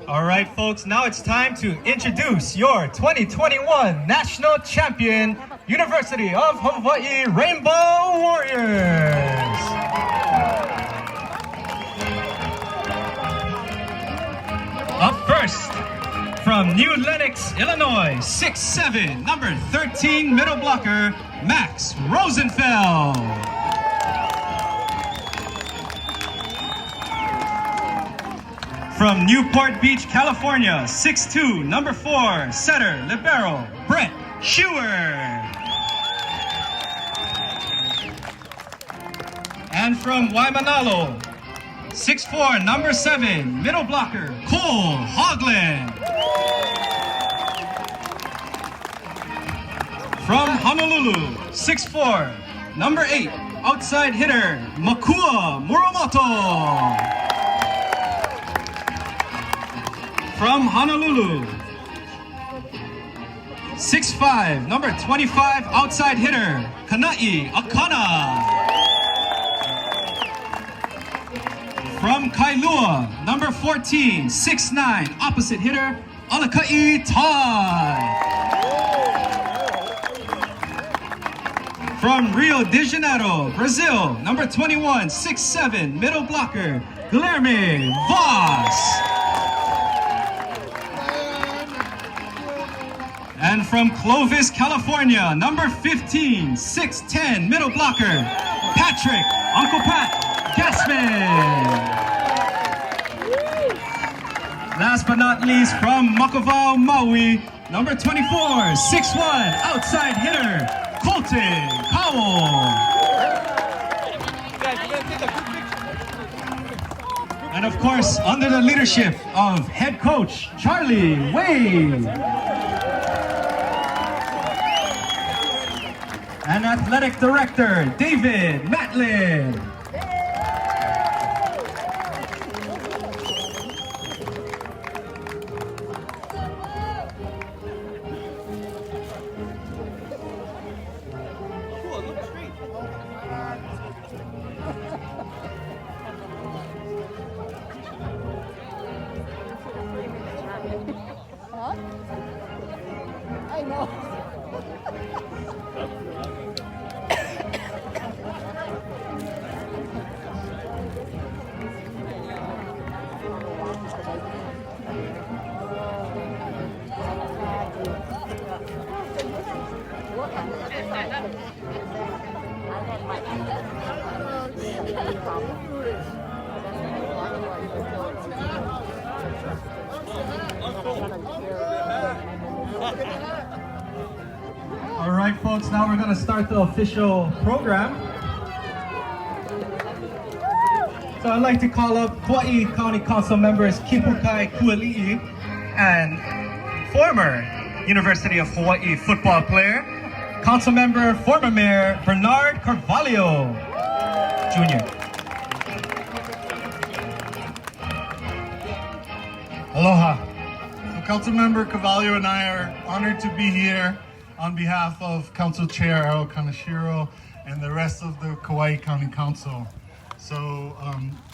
All right, folks, now it's time to introduce your 2021 National Champion, University of Hawaii Rainbow Warriors. Up first, from New Lenox, Illinois, 6'7", number 13 middle blocker, Max Rosenfeld. From Newport Beach, California, 6'2", number 4, setter, libero, Brett Schuer. And from Waimanalo, 6'4", number 7, middle blocker, Cole Hoagland. From Honolulu, 6'4", number 8, outside hitter, Makua Muramoto. From Honolulu, 6'5", number 25, outside hitter, Kanai Akana. From Kailua, number 14, 6'9", opposite hitter, Alakai Tai. From Rio de Janeiro, Brazil, number 21, 6'7", middle blocker, Guilherme Voss. And from Clovis, California, number 15, 6'10", middle blocker, Patrick Uncle Pat Gassman. Last but not least, from Makavao, Maui, number 24, 6'1", outside hitter, Colton Powell. And of course, under the leadership of head coach Charlie Wade. And athletic director David Matlin. I know. All right, folks, now we're going to start the official program. So I'd like to call up Kauai County Council members Kipukai Kuali'i and former University of Hawaii football player, Council member, former Mayor Bernard Cavallo Jr. Aloha. So Councilmember Cavallo and I are honored to be here on behalf of Council Chair Ao Kaneshiro and the rest of the Kauai County Council. So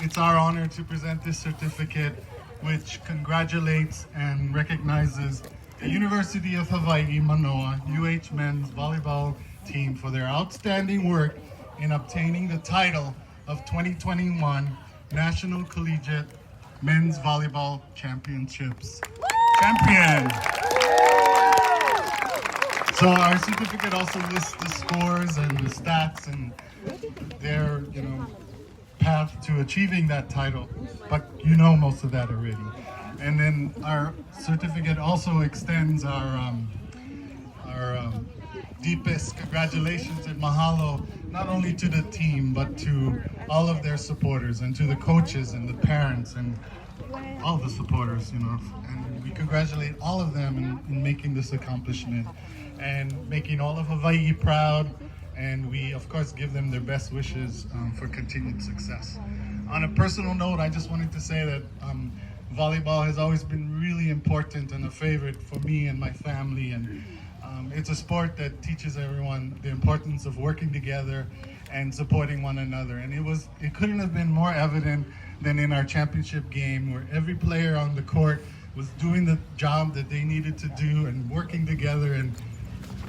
it's our honor to present this certificate which congratulates and recognizes the University of Hawaii Manoa UH men's volleyball team for their outstanding work in obtaining the title of 2021 National Collegiate Men's Volleyball Championships champion. So our certificate also lists the scores and the stats and their, path to achieving that title, but you know most of that already. And then our certificate also extends our deepest congratulations and mahalo, not only to the team, but to all of their supporters and to the coaches and the parents and all the supporters, and we congratulate all of them in making this accomplishment and making all of Hawaii proud. And we, of course, give them their best wishes for continued success. On a personal note, I just wanted to say that volleyball has always been really important and a favorite for me and my family. And it's a sport that teaches everyone the importance of working together and supporting one another. And it couldn't have been more evident than in our championship game, where every player on the court was doing the job that they needed to do and working together. And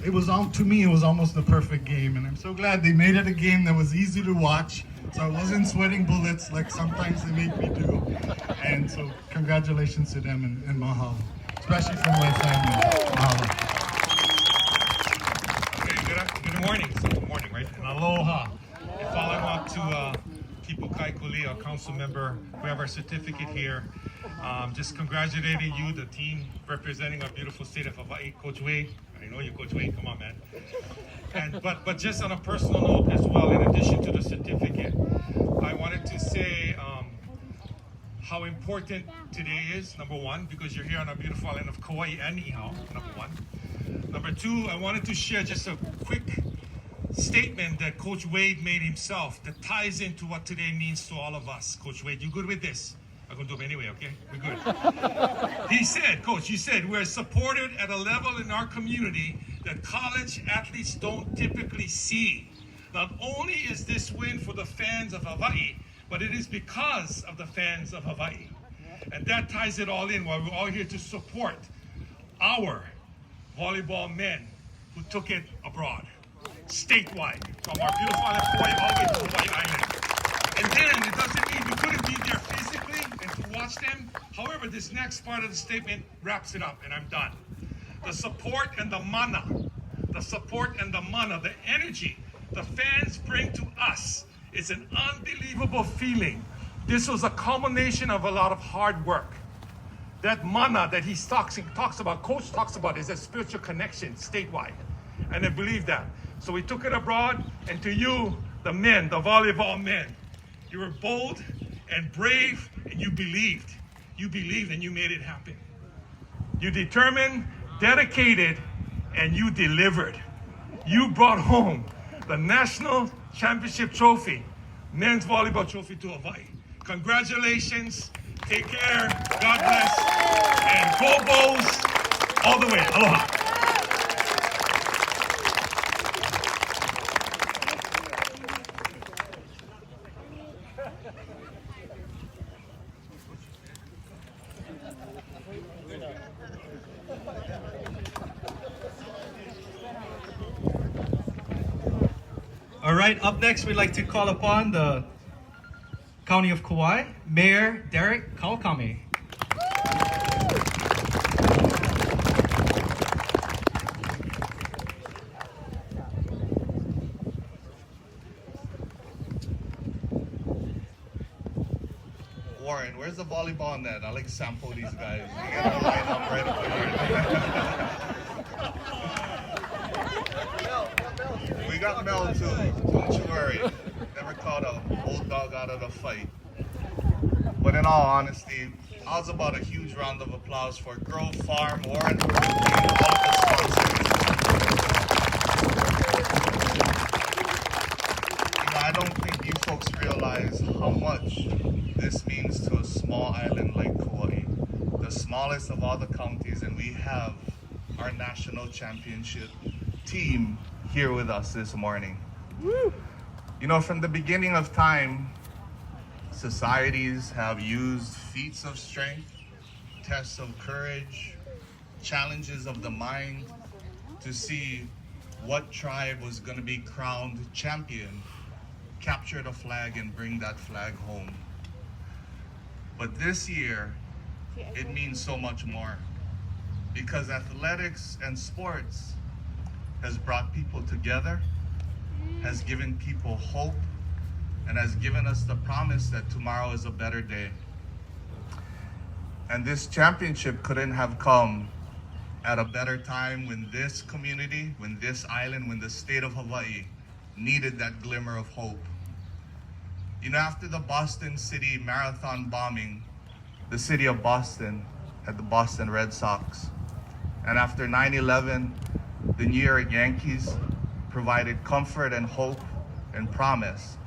it was to me, it was almost the perfect game. And I'm so glad they made it a game that was easy to watch, so I wasn't sweating bullets like sometimes they make me do. And so congratulations to them and mahalo, especially from my family. Mahalo. Good morning. So good morning, right? And aloha. And following up to Kipukai Kuli, our council member, we have our certificate here. Just congratulating you, the team representing our beautiful state of Hawaii. Coach Wade, I know you, Coach Wade. Come on, man. And but just on a personal note as well, in addition to the certificate, I wanted to say how important today is. Number one, because you're here on our beautiful island of Kauai and Niihau. Number one. Number two, I wanted to share just a quick statement that Coach Wade made himself that ties into what today means to all of us. Coach Wade, you good with this? I'm going to do it anyway, okay? We're good. He said, Coach, you said, we're supported at a level in our community that college athletes don't typically see. Not only is this win for the fans of Hawaii, but it is because of the fans of Hawaii. And that ties it all in, while we're all here to support our volleyball men who took it abroad, statewide, from our beautiful island of Kauai all the way to Hawaii Island. And then it doesn't mean we couldn't be there physically and to watch them. However, this next part of the statement wraps it up, and I'm done. The support and the mana, the energy the fans bring to us is an unbelievable feeling. This was a culmination of a lot of hard work. That mana that he talks about, Coach talks about, is a spiritual connection statewide. And I believe that. So we took it abroad, and to you, the men, the volleyball men, you were bold and brave, and you believed. You believed, and you made it happen. You determined, dedicated, and you delivered. You brought home the national championship trophy, men's volleyball trophy to Hawaii. Congratulations. Take care. God bless. And go Bulls all the way. Aloha. All right, up next, we'd like to call upon the County of Kauai, Mayor Derek Kawakami. Warren, where's the volleyball net? I like sample these guys. You gotta line up right up there. We got Mel too. Don't you worry. Never caught a old dog out of the fight. But in all honesty, I was about a huge round of applause for Grove Farm, Warren, all of the sponsors. I don't think you folks realize how much this means to a small island like Kauai, the smallest of all the counties, and we have our national championship team here with us this morning. Woo. You know, from the beginning of time, societies have used feats of strength, tests of courage, challenges of the mind to see what tribe was going to be crowned champion, capture the flag, and bring that flag home. But this year, it means so much more, because athletics and sports has brought people together, has given people hope, and has given us the promise that tomorrow is a better day. And this championship couldn't have come at a better time when this community, when this island, when the state of Hawaii needed that glimmer of hope. You know, after the Boston City Marathon bombing, the city of Boston had the Boston Red Sox. And after 9/11, the New York Yankees provided comfort and hope and promise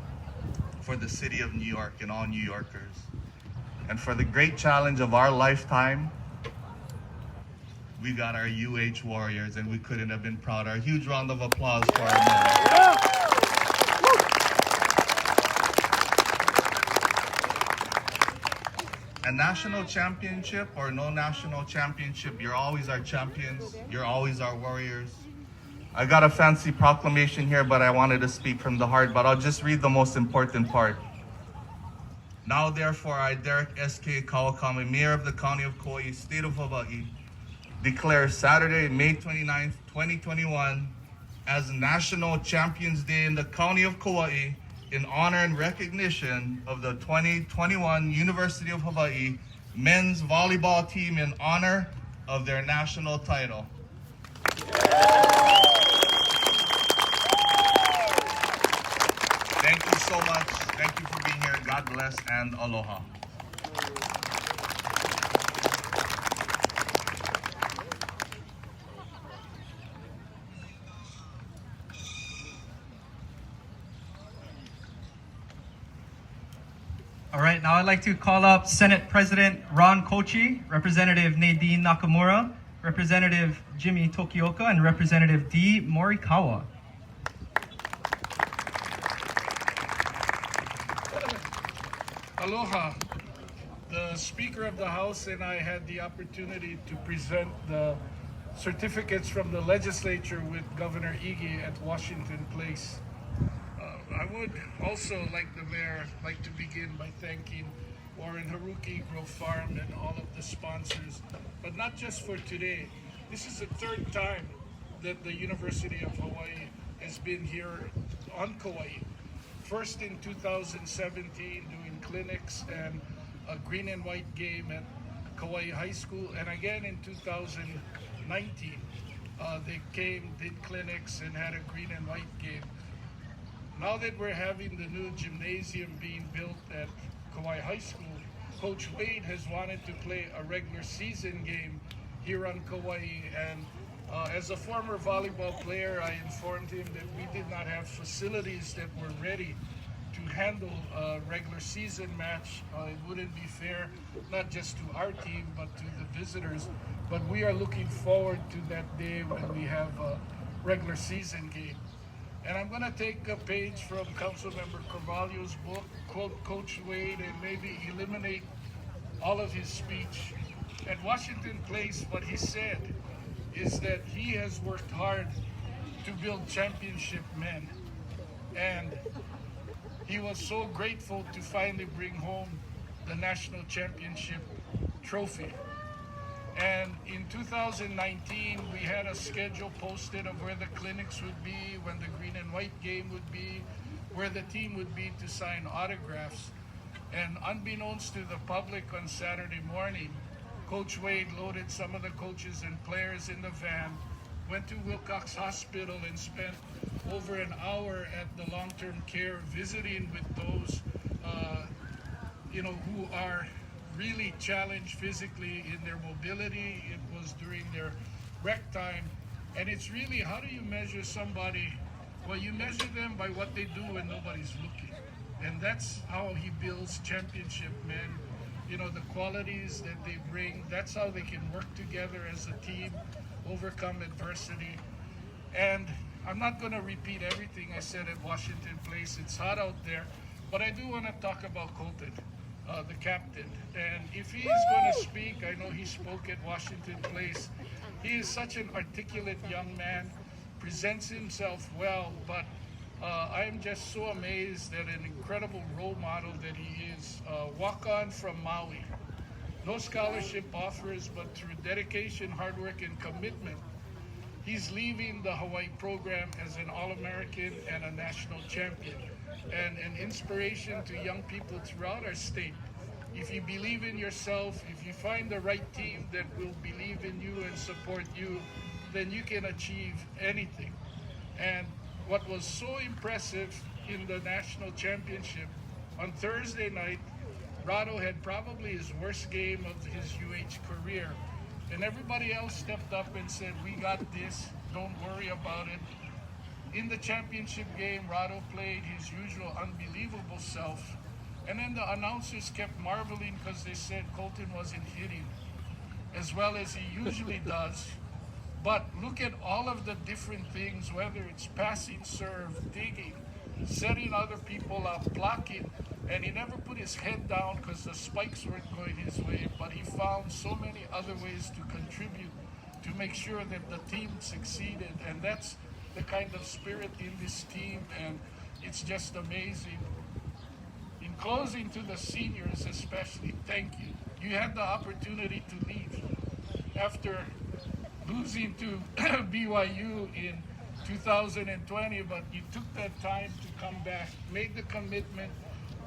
for the city of New York and all New Yorkers. And for the great challenge of our lifetime, we got our UH Warriors, and we couldn't have been prouder. A huge round of applause for our men. a national championship or no national championship, you're always our champions. You're always our warriors. I got a fancy proclamation here, but I wanted to speak from the heart, but I'll just read the most important part. Now, therefore, I, Derek S.K. Kawakami, Mayor of the County of Kauai, State of Hawaii, declare Saturday, May 29th, 2021 as National Champions Day in the County of Kauai in honor and recognition of the 2021 University of Hawaii men's volleyball team in honor of their national title. Thank you so much. Thank you for being here. God bless and aloha. All right, now I'd like to call up Senate President Ron Kochi, Representative Nadine Nakamura, Representative Jimmy Tokioka, and Representative Dee Morikawa. Aloha. The Speaker of the House and I had the opportunity to present the certificates from the legislature with Governor Ige at Washington Place. I would also, like the mayor, like to begin by thanking Warren Haruki, Grove Farm, and all of the sponsors, but not just for today. This is the third time that the University of Hawaii has been here on Kauai. First in 2017 doing clinics and a green and white game at Kauai High School, and again in 2019 they came, did clinics, and had a green and white game. Now that we're having the new gymnasium being built at Kauai High School, Coach Wade has wanted to play a regular season game here on Kauai, and as a former volleyball player, I informed him that we did not have facilities that were ready to handle a regular season match. It wouldn't be fair, not just to our team, but to the visitors. But we are looking forward to that day when we have a regular season game. And I'm going to take a page from Councilmember Cavallo's book, quote Coach Wade, and maybe eliminate all of his speech. At Washington Place, what he said is that he has worked hard to build championship men. And he was so grateful to finally bring home the national championship trophy. And in 2019, we had a schedule posted of where the clinics would be, when the green and white game would be, where the team would be to sign autographs. And unbeknownst to the public on Saturday morning, Coach Wade loaded some of the coaches and players in the van, went to Wilcox Hospital and spent over an hour at the long-term care visiting with those who are really challenged physically in their mobility. It was during their rec time. And it's really, how do you measure somebody? Well, you measure them by what they do when nobody's looking. And that's how he builds championship men. The qualities that they bring, that's how they can work together as a team, overcome adversity. And I'm not going to repeat everything I said at Washington Place. It's hot out there. But I do want to talk about Colton, the captain. And if he is going to speak, I know he spoke at Washington Place. He is such an articulate young man, presents himself well, but I'm just so amazed at an incredible role model that he is. Walk-on from Maui. No scholarship offers, but through dedication, hard work, and commitment, he's leaving the Hawaii program as an All-American and a national champion, and an inspiration to young people throughout our state. If you believe in yourself, if you find the right team that will believe in you and support you, then you can achieve anything. And what was so impressive in the national championship, on Thursday night, Rado had probably his worst game of his UH career. And everybody else stepped up and said, we got this, don't worry about it. In the championship game, Rado played his usual unbelievable self. And then the announcers kept marveling because they said Colton wasn't hitting as well as he usually does. But look at all of the different things, whether it's passing serve, digging, setting other people up, blocking. And he never put his head down because the spikes weren't going his way, but he found so many other ways to contribute to make sure that the team succeeded. And that's the kind of spirit in this team, and it's just amazing. In closing, to the seniors especially, thank you. You had the opportunity to leave after losing to BYU in 2020, but you took that time to come back, made the commitment,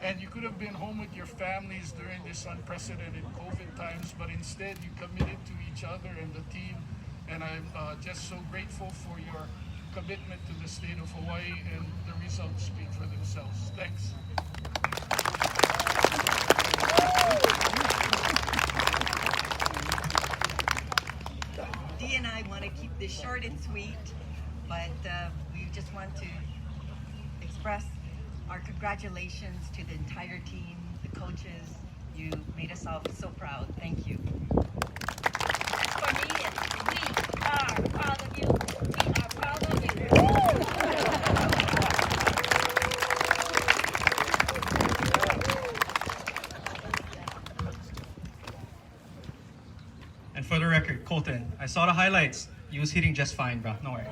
and you could have been home with your families during this unprecedented COVID times, but instead you committed to each other and the team, and I'm just so grateful for your commitment to the state of Hawaii, and the results speak for themselves. Thanks. Dee and I want to keep this short and sweet, but we just want to express our congratulations to the entire team, the coaches. You made us all so proud. Thank you. For me, it's we are proud of you. We are proud of you. And for the record, Colton, I saw the highlights. You was hitting just fine, bro. No worry.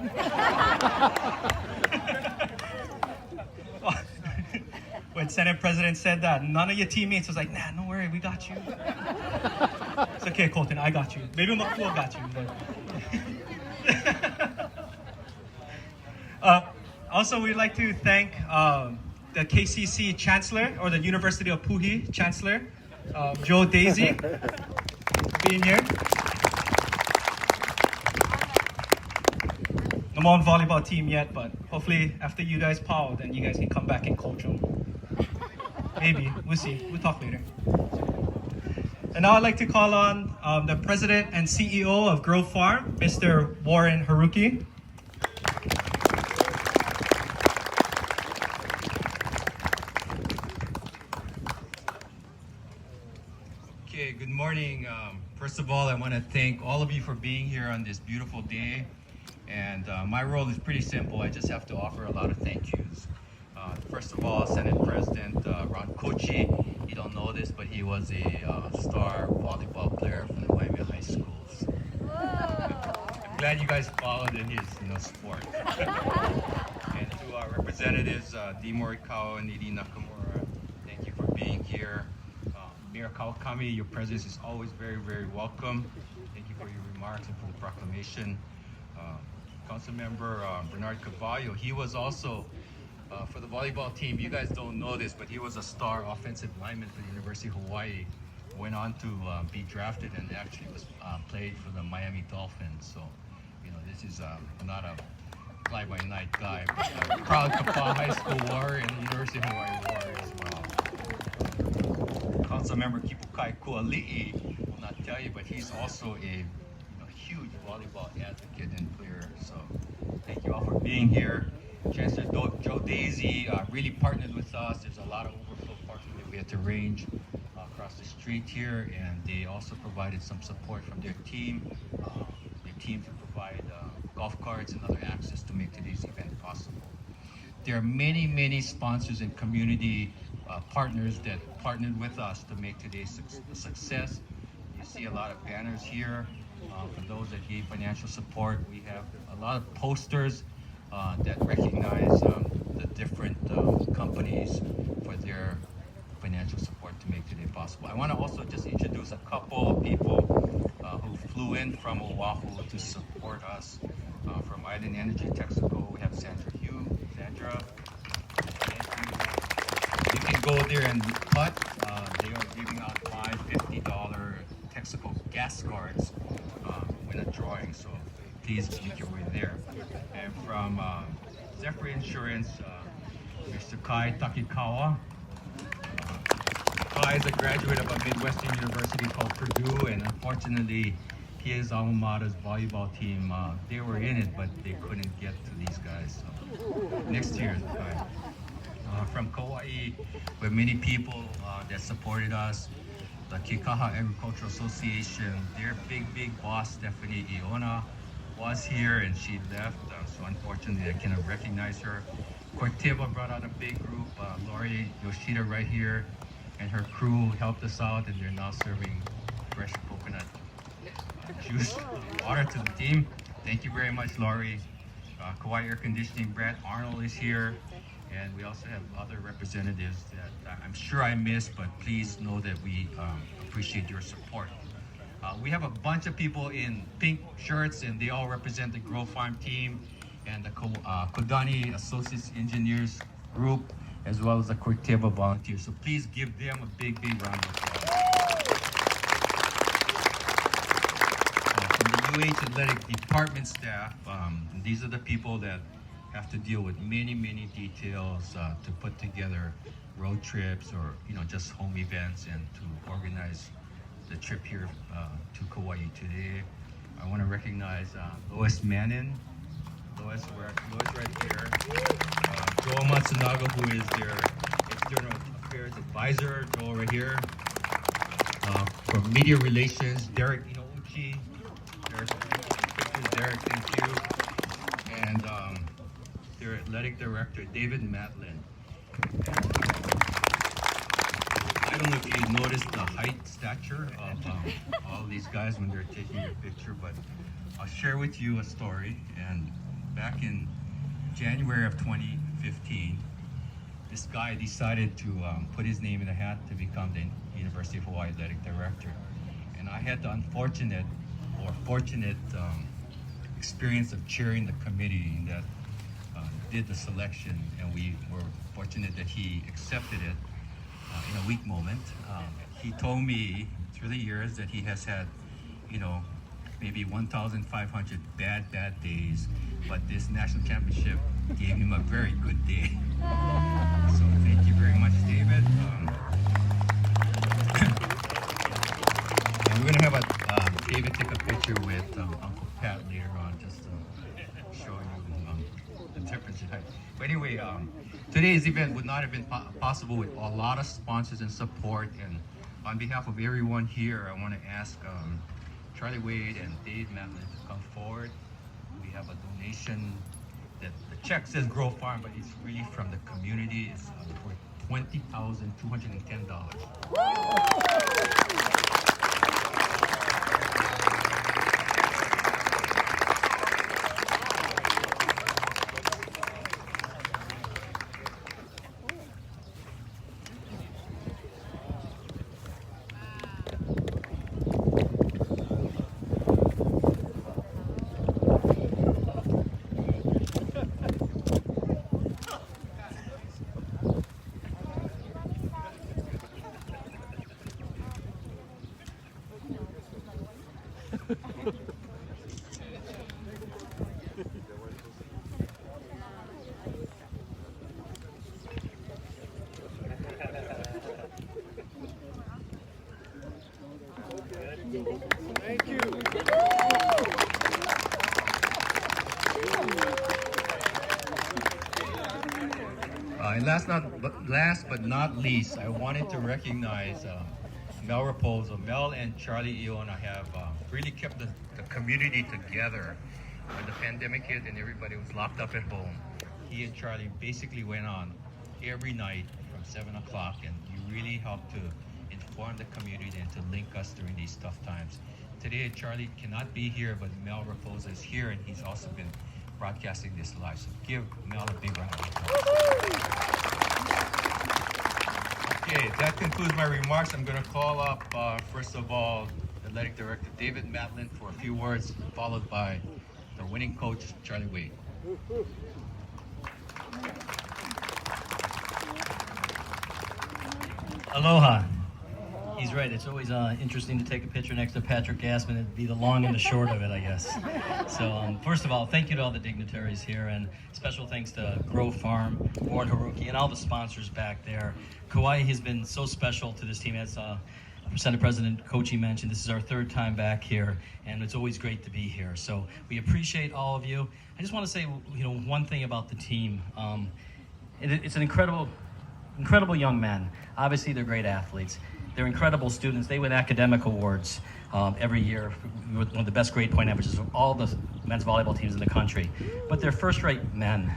When Senate President said that, none of your teammates was like, nah, don't worry, we got you. It's okay, Colton, I got you. Maybe Makua got you. But... also, we'd like to thank the KCC Chancellor, or the University of Puhi Chancellor, Joe Daisy, for being here. I'm on volleyball team yet, but hopefully after you guys power, then you guys can come back and coach them. Maybe, we'll see. We'll talk later. And now I'd like to call on the President and CEO of Grove Farm, Mr. Warren Haruki. Okay, good morning. First of all, I want to thank all of you for being here on this beautiful day. And my role is pretty simple. I just have to offer a lot of thank yous. First of all, Senate President Ron Kochi. You don't know this, but he was a star volleyball player from the Waimea High Schools. I'm glad you guys followed in his sport. And to our representatives, Dee Morikawa and Nidi Nakamura, thank you for being here. Mayor Kawakami, your presence is always very, very welcome. Thank you for your remarks and for the proclamation. Councilmember Bernard Cavallo, he was also for the volleyball team. You guys don't know this, but he was a star offensive lineman for the University of Hawaii. Went on to be drafted and actually was played for the Miami Dolphins. So, this is not a fly-by-night guy, but a proud Kapaa High School warrior and University of Hawaii warrior as well. Councilmember Kipukai Kuali'i will not tell you, but he's also a huge volleyball advocate and player. So thank you all for being here. Chancellor Joe Daisy really partnered with us. There's a lot of overflow parking that we had to arrange across the street here, and they also provided some support from their team. Their team to provide golf carts and other access to make today's event possible. There are many, many sponsors and community partners that partnered with us to make today a success. You see a lot of banners here. For those that gave financial support, we have a lot of posters that recognize the different companies for their financial support to make today possible. I want to also just introduce a couple of people who flew in from Oahu to support us. From Island Energy Texaco, we have Sandra Hugh. Sandra, thank you. You can go there and cut. They are giving out $50 Texaco gas cards in a drawing, so please make your way there. And from Zephyr Insurance, Mr. Kai Takikawa. Kai is a graduate of a Midwestern university called Purdue, and unfortunately, his alma mater's volleyball team, they were in it, but they couldn't get to these guys. So next year, Kai. From Kauai, we have many people that supported us. The Kekaha Agricultural Association, their big boss, Stephanie Iona, was here and she left, so unfortunately I cannot recognize her. Corteva brought out a big group. Lori Yoshida right here and her crew helped us out, and they're now serving fresh coconut juice water to the team. Thank you very much, Lori. Kauai Air Conditioning, Brad Arnold is here. And we also have other representatives that I'm sure I missed, but please know that we appreciate your support. We have a bunch of people in pink shirts, and they all represent the Grow Farm team and the Kodani Associates Engineers group, as well as the Corteva volunteers. So please give them a big, big round of applause. From the UH Athletic Department staff, these are the people that have to deal with many, many details to put together road trips or just home events and to organize the trip here to Kauai today. I want to recognize Lois Manning. Lois right here. Joel Matsunaga, who is their External Affairs Advisor. Joel right here. From Media Relations, Derek Inouchi. Derek, thank you. And their Athletic Director, David Matlin. I don't know if you noticed the height stature of all these guys when they're taking your picture, but I'll share with you a story. And back in January of 2015, this guy decided to put his name in a hat to become the University of Hawaii Athletic Director. And I had the unfortunate or fortunate experience of chairing the committee that did the selection, and we were fortunate that he accepted it in a weak moment. He told me through the years that he has had, maybe 1,500 bad days, but this national championship gave him a very good day. So thank you very much, David. And we're gonna have David take a picture with Uncle Pat later on, just to show you the difference in height. But anyway, today's event would not have been possible with a lot of sponsors and support. And on behalf of everyone here, I want to ask Charlie Wade and Dave Matlin to come forward. We have a donation that the check says Grow Farm, but it's really from the community. It's for $20,210. Thank you. And last but not least, I wanted to recognize Mel Raposo. Mel and Charlie Iona have really kept the community together. When the pandemic hit and everybody was locked up at home, he and Charlie basically went on every night from 7 o'clock, and you really helped to inform the community and to link us during these tough times. Today, Charlie cannot be here, but Mel Raposo is here, and he's also been broadcasting this live. So give Mel a big round of applause. Okay, that concludes my remarks. I'm going to call up, first of all, Athletic Director David Matlin for a few words, followed by the winning coach, Charlie Wade. Aloha. He's right. It's always interesting to take a picture next to Patrick Gassman. It'd be the long and the short of it, I guess. So first of all, thank you to all the dignitaries here, and special thanks to Grow Farm, Warren Haruki, and all the sponsors back there. Kauai has been so special to this team. As Senate President Kochi mentioned, this is our third time back here, and it's always great to be here. So we appreciate all of you. I just want to say, one thing about the team. It's an incredible young men. Obviously, they're great athletes. They're incredible students. They win academic awards every year with one of the best grade point averages of all the men's volleyball teams in the country. But they're first-rate men.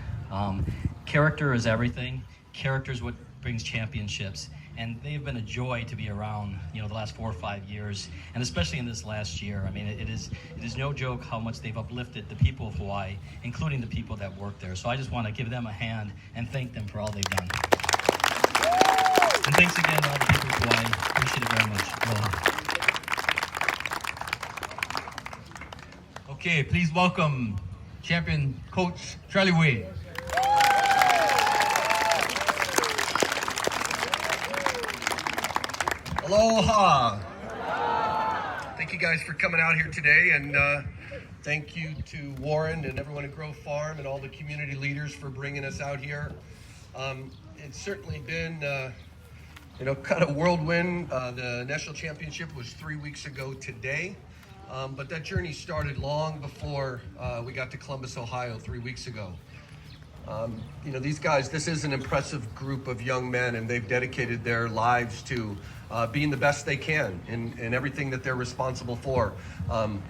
character is everything. Character is what brings championships. And they've been a joy to be around, the last 4 or 5 years, and especially in this last year. I mean, it is no joke how much they've uplifted the people of Hawaii, including the people that work there. So I just want to give them a hand and thank them for all they've done. And thanks again to all the people of Hawaii. Appreciate it very much. Aloha. Okay, please welcome champion coach Charlie Wade. Aloha! Thank you guys for coming out here today, and thank you to Warren and everyone at Grove Farm and all the community leaders for bringing us out here. It's certainly been, kind of whirlwind. The national championship was 3 weeks ago today, but that journey started long before we got to Columbus, Ohio 3 weeks ago. These guys, this is an impressive group of young men, and they've dedicated their lives to being the best they can in everything that they're responsible for. I'm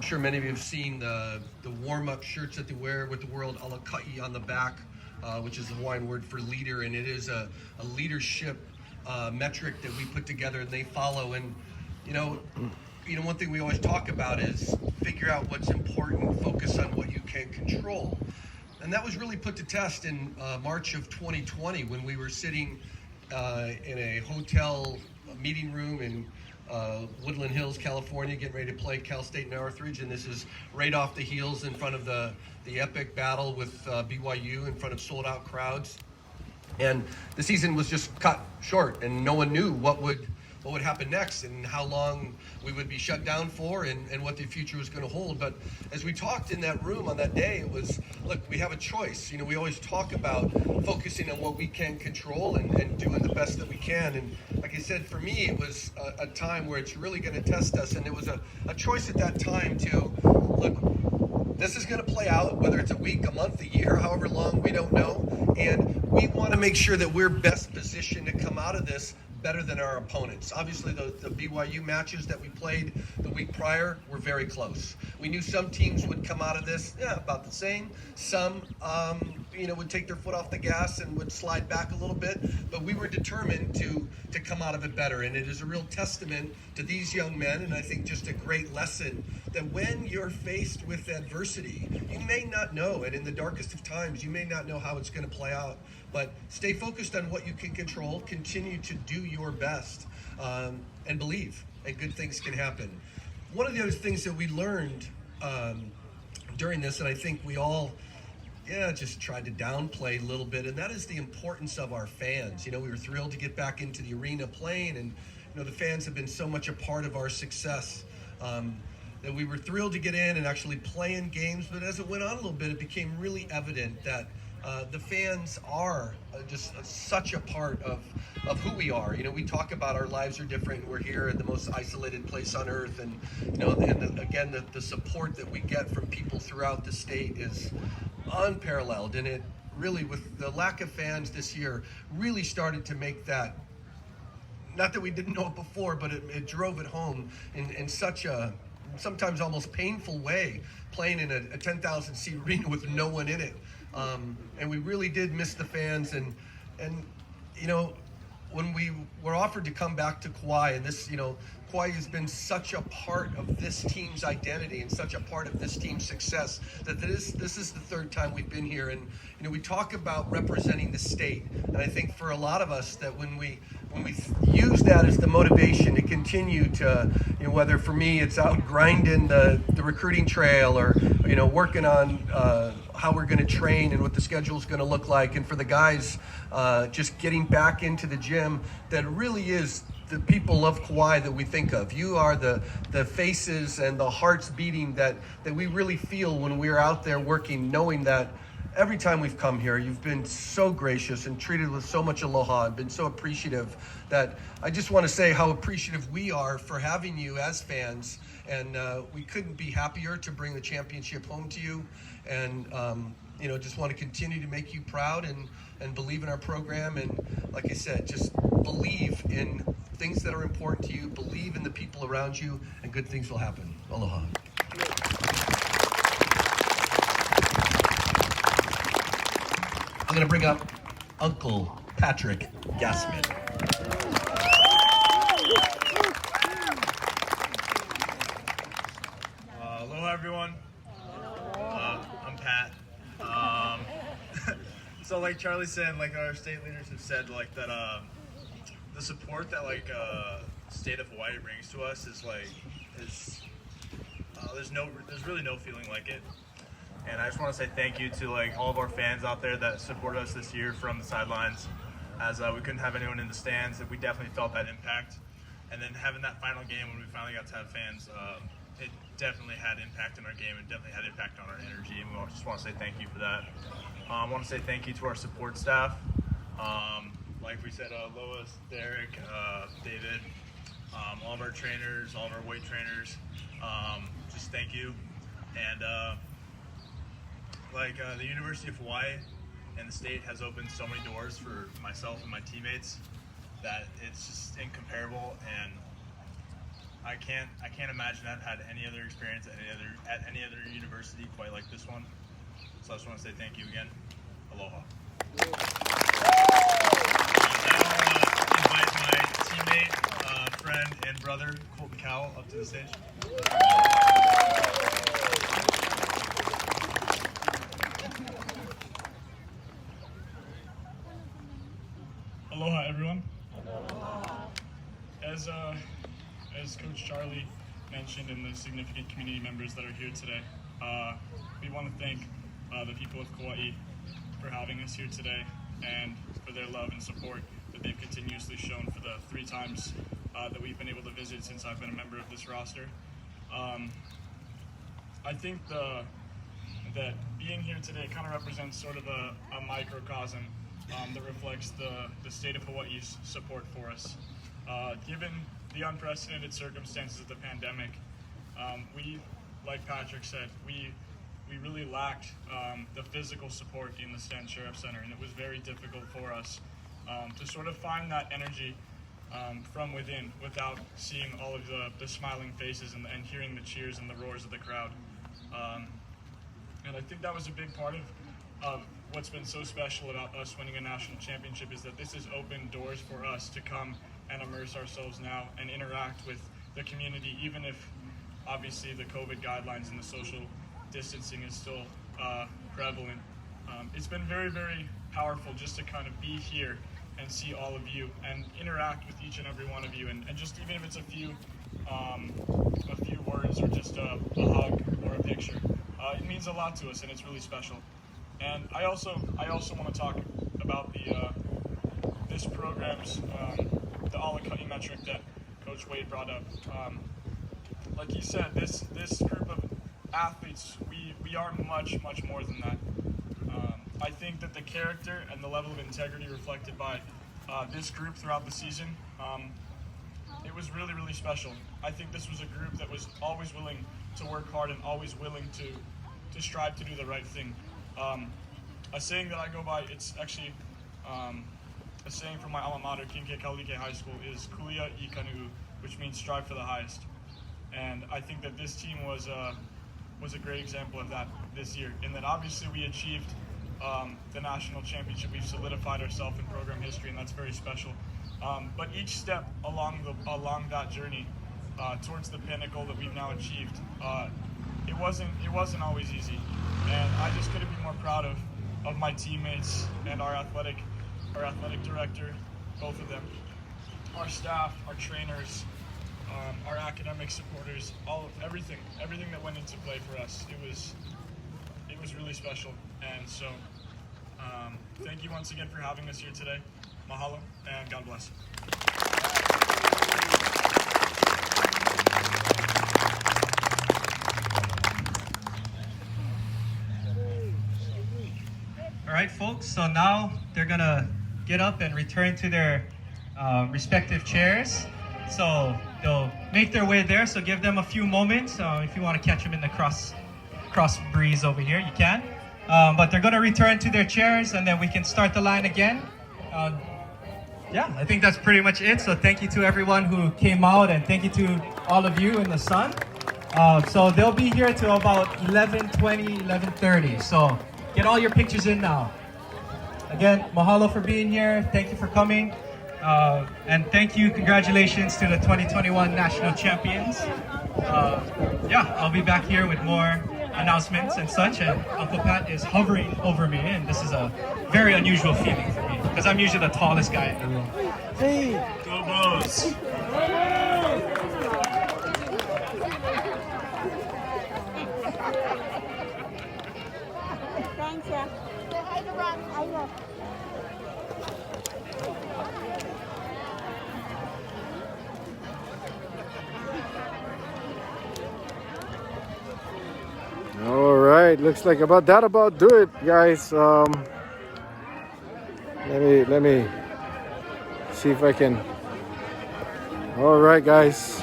sure many of you have seen the warm-up shirts that they wear with the word alaka'i on the back, which is the Hawaiian word for leader, and it is a leadership metric that we put together and they follow. And one thing we always talk about is figure out what's important, focus on what you can control. And that was really put to test in March of 2020 when we were sitting in a hotel meeting room in Woodland Hills, California, getting ready to play Cal State Northridge. And this is right off the heels in front of the epic battle with BYU in front of sold-out crowds. And the season was just cut short, and no one knew what would happen next and how long we would be shut down for and what the future was going to hold. But as we talked in that room on that day, it was, look, we have a choice. We always talk about focusing on what we can control and doing the best that we can. And like I said, for me, it was a time where it's really going to test us. And it was a choice at that time to, look, this is going to play out, whether it's a week, a month, a year, however long, we don't know. And we want to make sure that we're best positioned to come out of this better than our opponents. Obviously, the BYU matches that we played the week prior were very close. We knew some teams would come out of this, about the same. Some, would take their foot off the gas and would slide back a little bit. But we were determined to come out of it better. And it is a real testament to these young men, and I think just a great lesson that when you're faced with adversity, you may not know, and in the darkest of times, you may not know how it's going to play out. But stay focused on what you can control, continue to do your best, and believe, and good things can happen. One of the other things that we learned during this, and I think we all just tried to downplay a little bit, and that is the importance of our fans. We were thrilled to get back into the arena playing, and the fans have been so much a part of our success that we were thrilled to get in and actually play in games. But as it went on a little bit, it became really evident that the fans are just such a part of who we are. We talk about our lives are different. We're here at the most isolated place on earth, and again, the support that we get from people throughout the state is unparalleled. And it really, with the lack of fans this year, really started to make that. Not that we didn't know it before, but it drove it home in such a sometimes almost painful way, playing in a 10,000 seat arena with no one in it. And we really did miss the fans. And when we were offered to come back to Kauai, and this, Kauai has been such a part of this team's identity and such a part of this team's success that this is the third time we've been here. And, we talk about representing the state. And I think for a lot of us that when we use that as the motivation to continue to, whether for me it's out grinding the recruiting trail or, working on how we're going to train and what the schedule is going to look like. And for the guys, just getting back into the gym, that really is the people of Kauai that we think of. You are the faces and the hearts beating that we really feel when we're out there working, knowing that every time we've come here, you've been so gracious and treated with so much aloha and been so appreciative that I just want to say how appreciative we are for having you as fans. And we couldn't be happier to bring the championship home to you. And, just want to continue to make you proud and believe in our program. And like I said, just believe in things that are important to you, believe in the people around you, and good things will happen. Aloha. I'm going to bring up Uncle Patrick Gassman. Hello, everyone. I'm Pat. So, like Charlie said, like our state leaders have said, like that the support that state of Hawaii brings to us is there's really no feeling like it. And I just want to say thank you to like all of our fans out there that support us this year from the sidelines, as we couldn't have anyone in the stands. We definitely felt that impact. And then having that final game when we finally got to have fans, it definitely had impact on our game and definitely had impact on our energy. And we just want to say thank you for that. I want to say thank you to our support staff. Like we said, Lois, Derek, David, all of our trainers, all of our weight trainers. Just thank you. And the University of Hawaii and the state has opened so many doors for myself and my teammates that it's just incomparable. And I can't imagine I've had any other experience at any other university quite like this one. So I just want to say thank you again. Aloha. Now invite my teammate, friend, and brother, Colton Cavallo, up to the stage. Aloha, everyone. As Coach Charlie mentioned and the significant community members that are here today, we want to thank the people of Kauai for having us here today and for their love and support that they've continuously shown for the 3 times that we've been able to visit since I've been a member of this roster. I think that being here today kind of represents sort of a microcosm that reflects the state of Hawaii's support for us. Given the unprecedented circumstances of the pandemic, we, like Patrick said, we really lacked the physical support in the Stan Sheriff Center, and it was very difficult for us to sort of find that energy from within without seeing all of the smiling faces and hearing the cheers and the roars of the crowd. And I think that was a big part of what's been so special about us winning a national championship, is that this has opened doors for us to come and immerse ourselves now and interact with the community, even if obviously the COVID guidelines and the social distancing is still prevalent. It's been very, very powerful just to kind of be here and see all of you and interact with each and every one of you, and just even if it's a few words or just a hug or a picture, it means a lot to us, and it's really special. And I also want to talk about this program's the Alakani metric that Coach Wade brought up. Like he said, this group of athletes, we are much more than that. I think that the character and the level of integrity reflected by this group throughout the season, it was really, really special. I think this was a group that was always willing to work hard and always willing to strive to do the right thing. A saying that I go by, it's actually a saying from my alma mater, Kinke Kaulike High School, is Kulia I Kanu, which means strive for the highest. And I think that this team was a great example of that this year, in that obviously we achieved the national championship. We've solidified ourselves in program history, and that's very special. But each step along that journey towards the pinnacle that we've now achieved, it wasn't always easy. And I just couldn't be more proud of my teammates and our athletic director, both of them, our staff, our trainers, our academic supporters, everything that went into play for us. It was really special. And so thank you once again for having us here today. Mahalo, and God bless. All right, folks, so now they're gonna get up and return to their respective chairs. So they'll make their way there, so give them a few moments. If you want to catch them in the cross breeze over here, you can. But they're gonna return to their chairs, and then we can start the line again. Yeah, I think that's pretty much it. So thank you to everyone who came out, and thank you to all of you in the sun. So they'll be here till about 11:20, 11:30. So get all your pictures in now. Again, mahalo for being here. Thank you for coming. And thank you, congratulations to the 2021 national champions. Yeah, I'll be back here with more announcements and such, and Uncle Pat is hovering over me, and this is a very unusual feeling for me, because I'm usually the tallest guy in the room. Go Bulls! Thanks, yeah. I know. All right, looks like about do it, guys. Let me see if I can. All right, guys.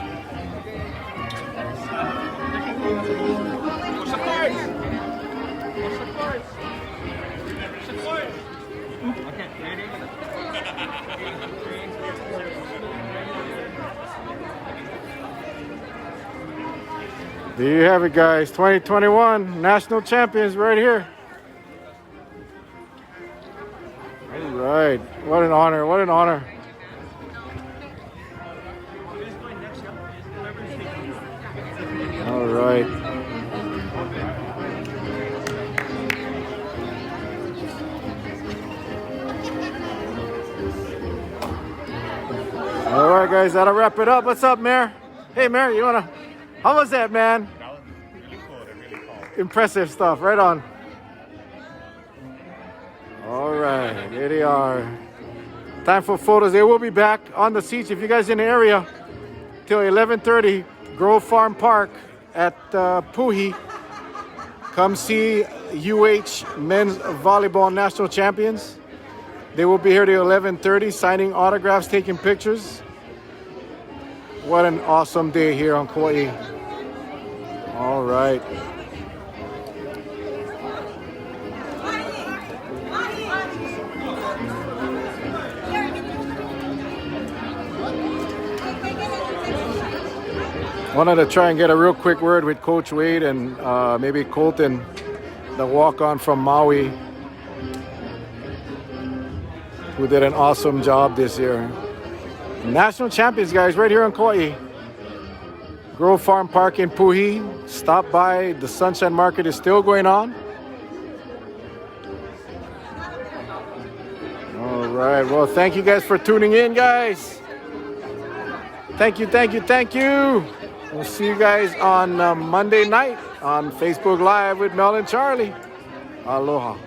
There you have it, guys. 2021 national champions right here. All right. What an honor. What an honor. All right. All right, guys. That'll wrap it up. What's up, Mayor? Hey, Mayor, you want to... How was that, man? That was really cool. Really cool. Impressive stuff. Right on. All right. Here they are. Time for photos. They will be back on the seats. If you guys in the area, till 11:30, Grove Farm Park at Puhi. Come see UH Men's Volleyball National Champions. They will be here till 11:30, signing autographs, taking pictures. What an awesome day here on Kauai. All right. Wanted to try and get a real quick word with Coach Wade and maybe Colton, the walk-on from Maui, who did an awesome job this year. National champions, guys, right here on Kauai. Grove Farm Park in Puhi. Stop by. The Sunshine Market is still going on. All right. Well, thank you guys for tuning in, guys. Thank you, thank you, thank you. We'll see you guys on Monday night on Facebook Live with Mel and Charlie. Aloha.